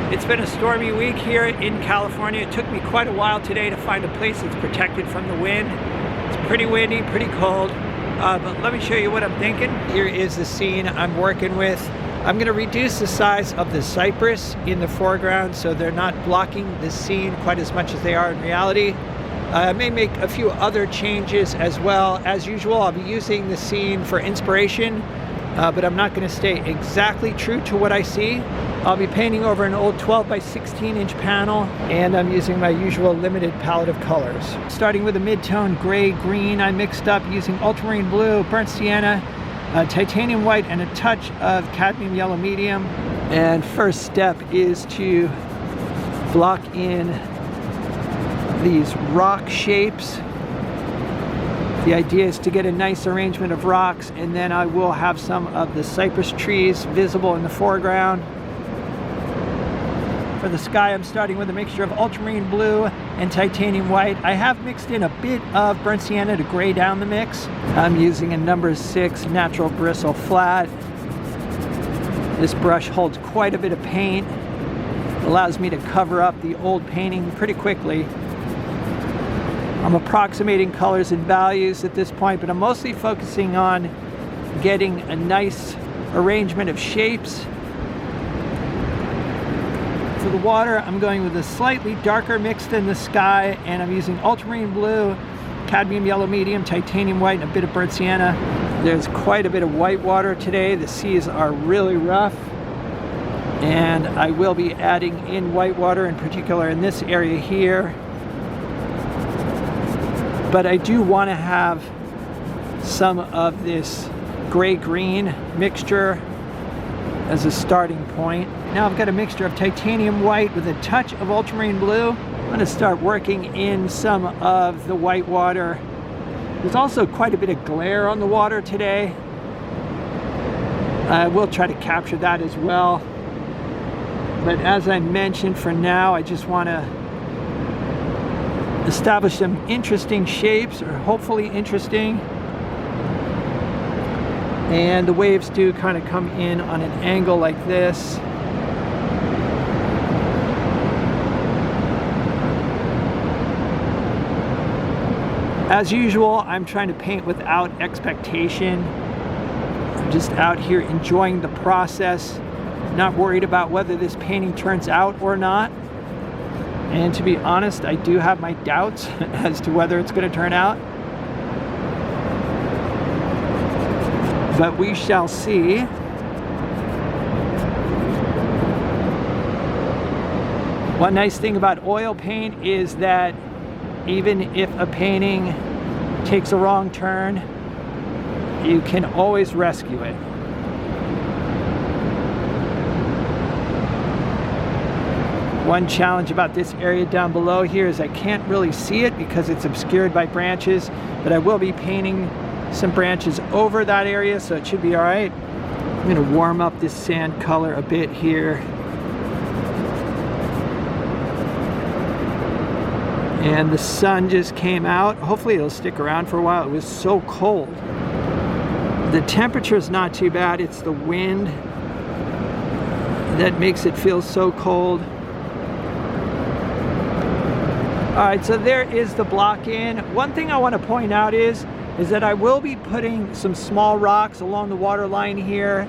It's been a stormy week here in California. It took me quite a while today to find a place that's protected from the wind. It's pretty windy, pretty cold, but let me show you what I'm thinking. Here is the scene I'm working with. I'm going to reduce the size of the cypress in the foreground so they're not blocking the scene quite as much as they are in reality. I may make a few other changes as well. As usual, I'll be using the scene for inspiration, but I'm not going to stay exactly true to what I see. I'll be painting over an old 12 by 16 inch panel, and I'm using my usual limited palette of colors. Starting with a mid-tone gray-green, I mixed up using ultramarine blue, burnt sienna, titanium white, and a touch of cadmium yellow medium. And first step is to block in these rock shapes. The idea is to get a nice arrangement of rocks, and then I will have some of the cypress trees visible in the foreground. For the sky, I'm starting with a mixture of ultramarine blue and titanium white. I have mixed in a bit of burnt sienna to gray down the mix. I'm using a number 6 natural bristle flat. This brush holds quite a bit of paint. It allows me to cover up the old painting pretty quickly. I'm approximating colors and values at this point, but I'm mostly focusing on getting a nice arrangement of shapes. For the water, I'm going with a slightly darker mix than the sky, and I'm using ultramarine blue, cadmium yellow medium, titanium white, and a bit of burnt sienna. There's quite a bit of white water today. The seas are really rough, and I will be adding in white water, in particular in this area here. But I do want to have some of this gray-green mixture as a starting point. Now I've got a mixture of titanium white with a touch of ultramarine blue. I'm going to start working in some of the white water. There's also quite a bit of glare on the water today. I will try to capture that as well. But as I mentioned, for now, I just want to establish some interesting shapes, or hopefully interesting. And the waves do kind of come in on an angle like this. As usual, I'm trying to paint without expectation. I'm just out here enjoying the process, not worried about whether this painting turns out or not. And to be honest, I do have my doubts as to whether it's going to turn out. But we shall see. One nice thing about oil paint is that even if a painting takes a wrong turn, you can always rescue it. One challenge about this area down below here is I can't really see it because it's obscured by branches, but I will be painting some branches over that area, so it should be all right. I'm going to warm up this sand color a bit here. And the sun just came out. Hopefully it'll stick around for a while. It was so cold. The temperature is not too bad. It's the wind that makes it feel so cold. All right, so there is the block in. One thing I want to point out is that I will be putting some small rocks along the water line here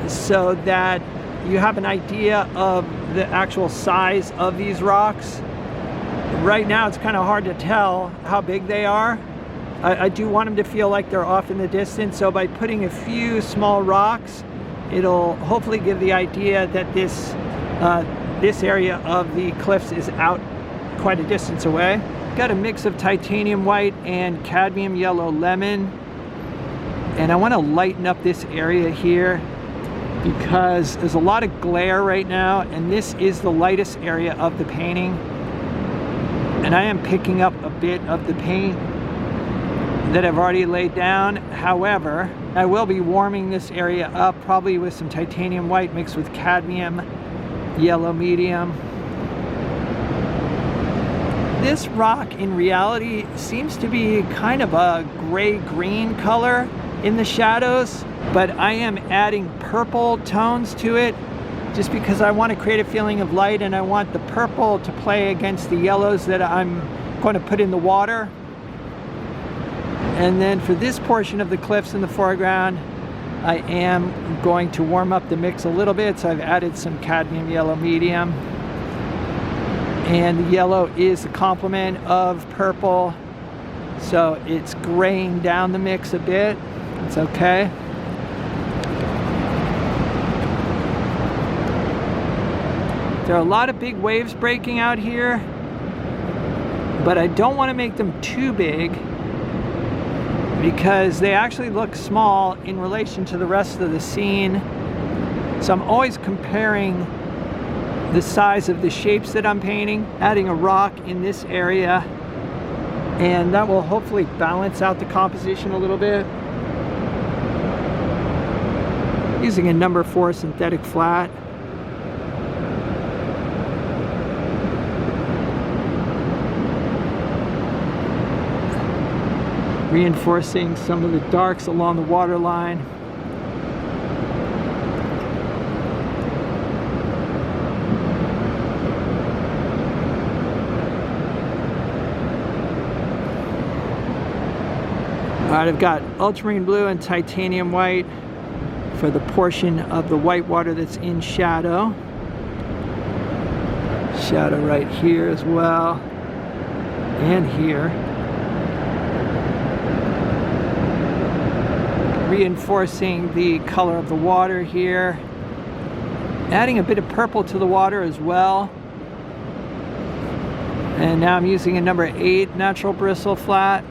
so that you have an idea of the actual size of these rocks. Right now it's kind of hard to tell how big they are. I do want them to feel like they're off in the distance, so by putting a few small rocks, it'll hopefully give the idea that this area of the cliffs is out quite a distance away. Got a mix of titanium white and cadmium yellow lemon, and I want to lighten up this area here because there's a lot of glare right now, and this is the lightest area of the painting, and I am picking up a bit of the paint that I've already laid down. However, I will be warming this area up probably with some titanium white mixed with cadmium yellow medium. This rock in reality seems to be kind of a gray-green color in the shadows, but I am adding purple tones to it just because I want to create a feeling of light, and I want the purple to play against the yellows that I'm going to put in the water. And then for this portion of the cliffs in the foreground, I am going to warm up the mix a little bit, so I've added some cadmium yellow medium. And the yellow is the complement of purple, so it's graying down the mix a bit. It's okay. There are a lot of big waves breaking out here, but I don't want to make them too big because they actually look small in relation to the rest of the scene. So I'm always comparing the size of the shapes that I'm painting, adding a rock in this area, and that will hopefully balance out the composition a little bit. Using a number 4 synthetic flat. Reinforcing some of the darks along the water line. All right, I've got ultramarine blue and titanium white for the portion of the white water that's in shadow. Shadow right here as well, and here. Reinforcing the color of the water here. Adding a bit of purple to the water as well. And now I'm using a number 8 natural bristle flat.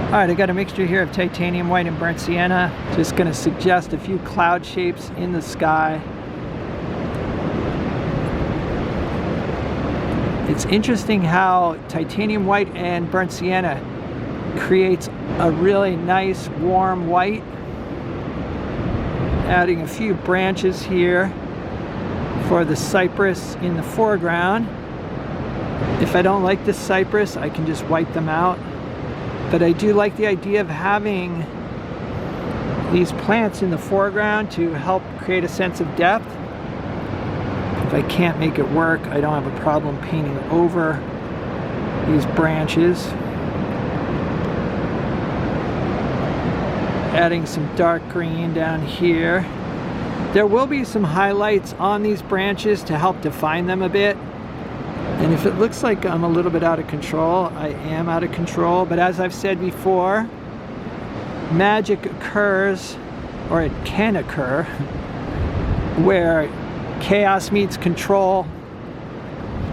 All right, I got a mixture here of titanium white and burnt sienna. Just gonna suggest a few cloud shapes in the sky. It's interesting how titanium white and burnt sienna creates a really nice warm white. Adding a few branches here for the cypress in the foreground. If I don't like the cypress, I can just wipe them out. But I do like the idea of having these plants in the foreground to help create a sense of depth. If I can't make it work, I don't have a problem painting over these branches. Adding some dark green down here. There will be some highlights on these branches to help define them a bit. And if it looks like I'm a little bit out of control, I am out of control. But as I've said before, magic occurs, or it can occur, where chaos meets control.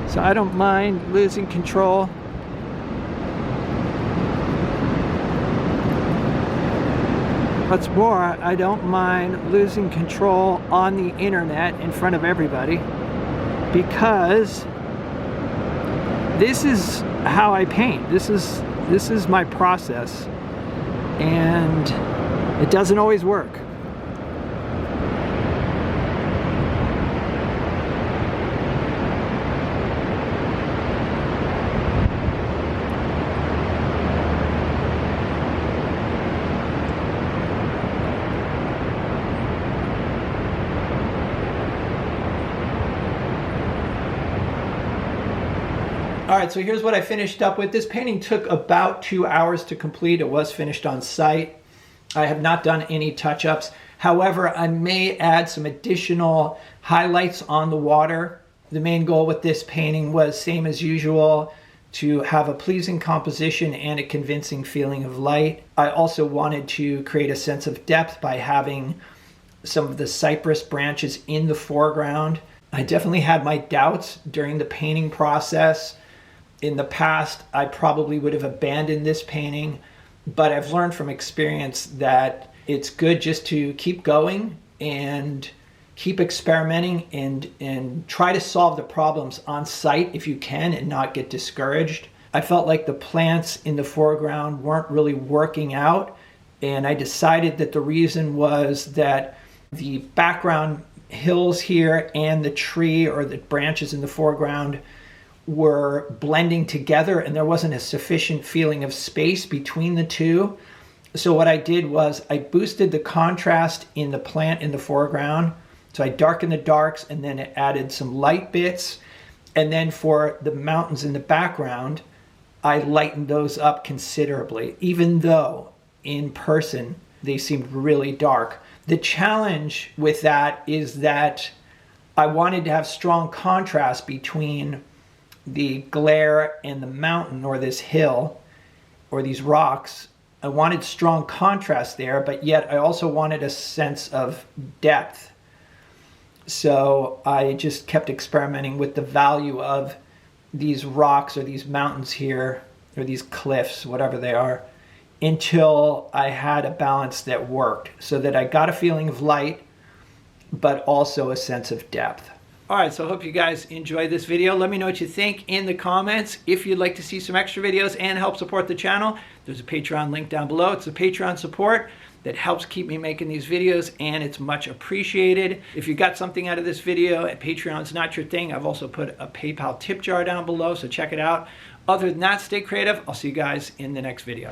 So I don't mind losing control. What's more, I don't mind losing control on the internet in front of everybody, because this is how I paint. This is my process, and it doesn't always work. All right, so here's what I finished up with. This painting took about 2 hours to complete. It was finished on site. I have not done any touch-ups. However, I may add some additional highlights on the water. The main goal with this painting was, same as usual, to have a pleasing composition and a convincing feeling of light. I also wanted to create a sense of depth by having some of the cypress branches in the foreground. I definitely had my doubts during the painting process. In the past, I probably would have abandoned this painting, but I've learned from experience that it's good just to keep going and keep experimenting and try to solve the problems on site if you can and not get discouraged. I felt like the plants in the foreground weren't really working out, and I decided that the reason was that the background hills here and the tree or the branches in the foreground were blending together, and there wasn't a sufficient feeling of space between the two. So what I did was I boosted the contrast in the plant in the foreground. So I darkened the darks and then it added some light bits. And then for the mountains in the background, I lightened those up considerably, even though in person they seemed really dark. The challenge with that is that I wanted to have strong contrast between the glare and the mountain or this hill or these rocks. I wanted strong contrast there, but yet I also wanted a sense of depth. So I just kept experimenting with the value of these rocks or these mountains here, or these cliffs, whatever they are, until I had a balance that worked, so that I got a feeling of light, but also a sense of depth. All right, so I hope you guys enjoyed this video. Let me know what you think in the comments. If you'd like to see some extra videos and help support the channel, there's a Patreon link down below. It's a Patreon support that helps keep me making these videos, and it's much appreciated. If you got something out of this video and Patreon's not your thing, I've also put a PayPal tip jar down below, so check it out. Other than that, stay creative. I'll see you guys in the next video.